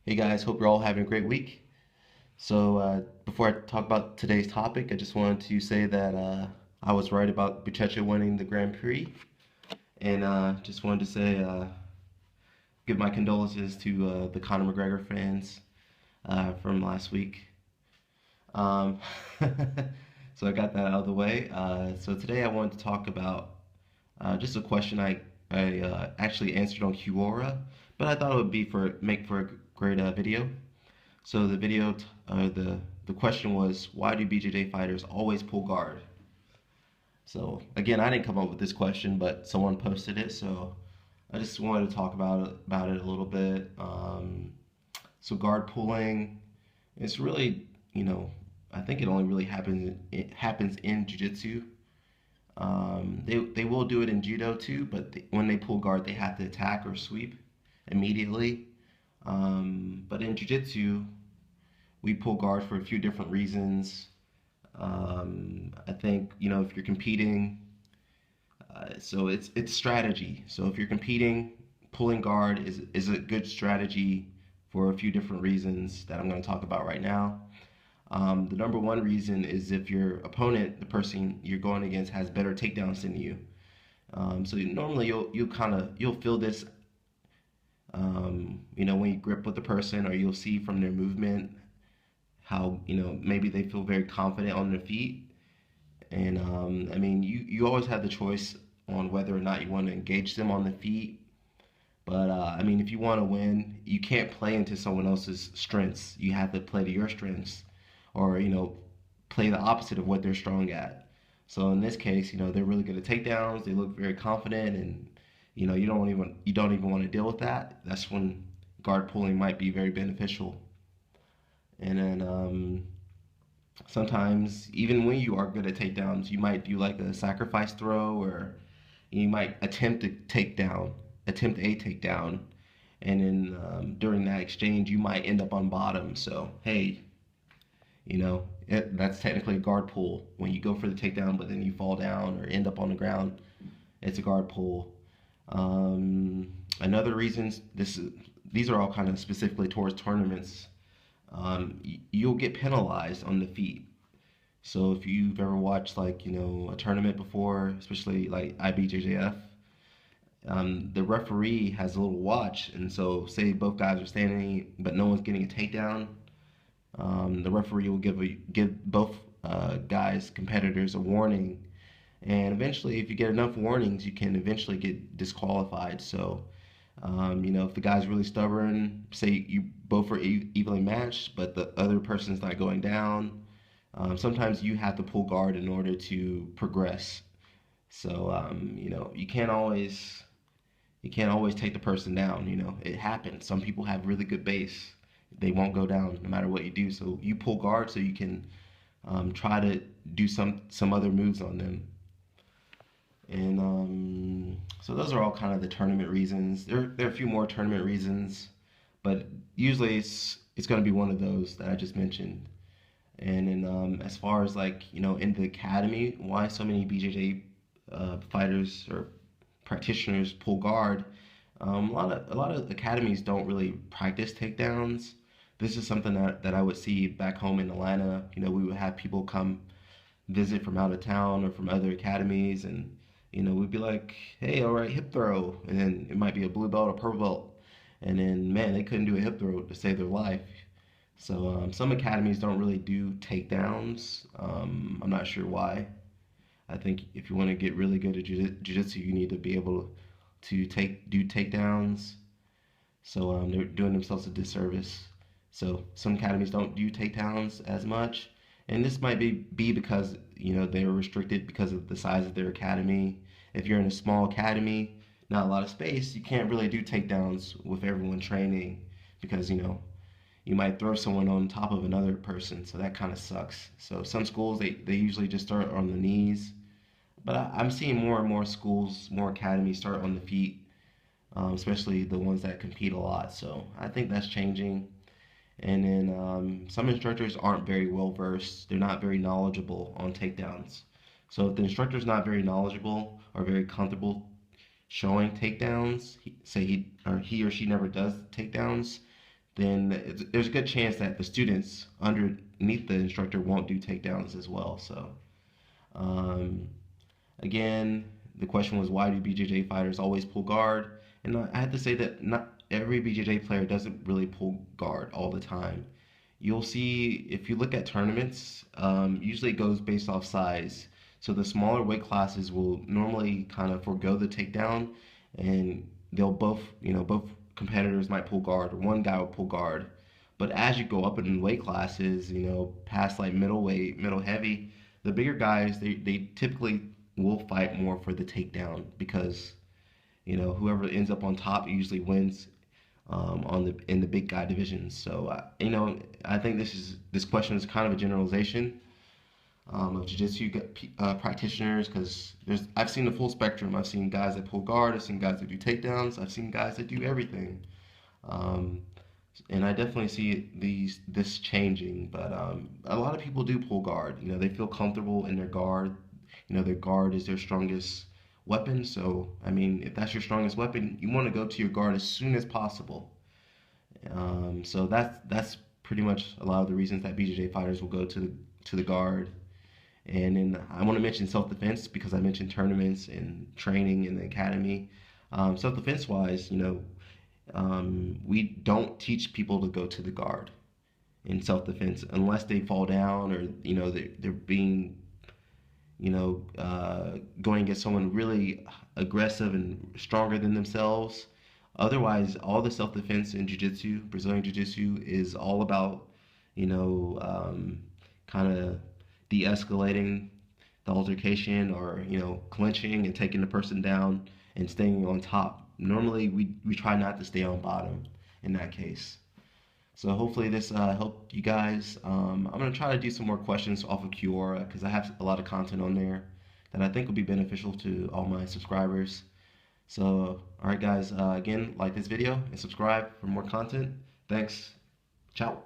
Hey guys, hope you're all having a great week. Before I talk about today's topic, I just wanted to say that I was right about Buchecha winning the Grand Prix, and just wanted to say give my condolences to the Conor McGregor fans from last week. Um, so I got that out of the way. So today I wanted to talk about just a question I actually answered on Quora, but I thought it would be make for a great video. So the question was, why do BJJ fighters always pull guard? So again, I didn't come up with this question, but someone posted it, so I just wanted to talk about it a little bit. So guard pulling, it's really, I think it only really happens in jiu-jitsu. They will do it in judo too, but when they pull guard, they have to attack or sweep immediately. But in jiu-jitsu, we pull guard for a few different reasons. I think if you're competing, so it's strategy. So if you're competing, pulling guard is a good strategy for a few different reasons that I'm going to talk about right now. The number one reason is if your opponent, the person you're going against, has better takedowns than you. So normally you'll feel this, when you grip with the person, or you'll see from their movement how maybe they feel very confident on their feet. And I mean, you always have the choice on whether or not you want to engage them on the feet. But I mean, if you want to win, you can't play into someone else's strengths. You have to play to your strengths, or play the opposite of what they're strong at. So in this case, they're really good at takedowns. They look very confident, and you don't even want to deal with that. That's when guard pulling might be very beneficial. And then sometimes, even when you are good at takedowns, you might do like a sacrifice throw, or you might attempt a takedown, and then during that exchange, you might end up on bottom. So hey, that's technically a guard pull when you go for the takedown, but then you fall down or end up on the ground. It's a guard pull. Another reasons these are all kind of specifically towards tournaments. You'll get penalized on the feet. So if you've ever watched like a tournament before, especially like IBJJF, the referee has a little watch, and so say both guys are standing, but no one's getting a takedown. The referee will give both competitors a warning, and eventually, if you get enough warnings, you can eventually get disqualified. So if the guy's really stubborn, say you both are evenly matched, but the other person's not going down, sometimes you have to pull guard in order to progress. So you can't always take the person down. It happens. Some people have really good base; they won't go down no matter what you do. So you pull guard so you can try to do some other moves on them. And so those are all kind of the tournament reasons. There are a few more tournament reasons, but usually it's going to be one of those that I just mentioned. And then as far as like in the academy, why so many BJJ fighters or practitioners pull guard? A lot of academies don't really practice takedowns. This is something that I would see back home in Atlanta. We would have people come visit from out of town or from other academies, and we'd be like, hey, all right, hip throw, and then it might be a blue belt or purple belt, and then man, they couldn't do a hip throw to save their life. So some academies don't really do takedowns. I'm not sure why. I think if you want to get really good at jiu-jitsu, you need to be able to do takedowns. So they're doing themselves a disservice. So some academies don't do takedowns as much, and this might be because they were restricted because of the size of their academy. If you're in a small academy, not a lot of space, you can't really do takedowns with everyone training, because you might throw someone on top of another person, so that kind of sucks. So some schools they usually just start on the knees, but I'm seeing more and more schools, more academies start on the feet, especially the ones that compete a lot. So I think that's changing. And then some instructors aren't very well versed. They're not very knowledgeable on takedowns. So if the instructor's not very knowledgeable or very comfortable showing takedowns, say he or she never does takedowns, then there's a good chance that the students underneath the instructor won't do takedowns as well. So um, again, the question was, why do BJJ fighters always pull guard? And I have to say that not every BJJ player doesn't really pull guard all the time. You'll see if you look at tournaments, usually it goes based off size. So the smaller weight classes will normally kind of forego the takedown, and they'll both, both competitors might pull guard, or one guy will pull guard. But as you go up in weight classes, past like middleweight, middle heavy, the bigger guys, they typically will fight more for the takedown because whoever ends up on top usually wins on the in the big guy divisions. So I think this question is kind of a generalization of jiu-jitsu practitioners because I've seen the full spectrum. I've seen guys that pull guard, I've seen guys that do takedowns, I've seen guys that do everything. Um, and I definitely see this changing, but a lot of people do pull guard. They feel comfortable in their guard. Their guard is their strongest weapon. So I mean, if that's your strongest weapon, you want to go to your guard as soon as possible. So that's pretty much a lot of the reasons that BJJ fighters will go to the guard. And then I want to mention self-defense because I mentioned tournaments and training in the academy. Self-defense wise, we don't teach people to go to the guard in self-defense unless they fall down or they're being going against someone really aggressive and stronger than themselves. Otherwise, all the self-defense in jiu-jitsu, Brazilian jiu-jitsu, is all about kind of de-escalating the altercation or clinching and taking the person down and staying on top. Normally, we try not to stay on bottom in that case. So hopefully this helped you guys. I'm going to try to do some more questions off of Quora because I have a lot of content on there that I think will be beneficial to all my subscribers. So, alright guys, again, like this video and subscribe for more content. Thanks. Ciao.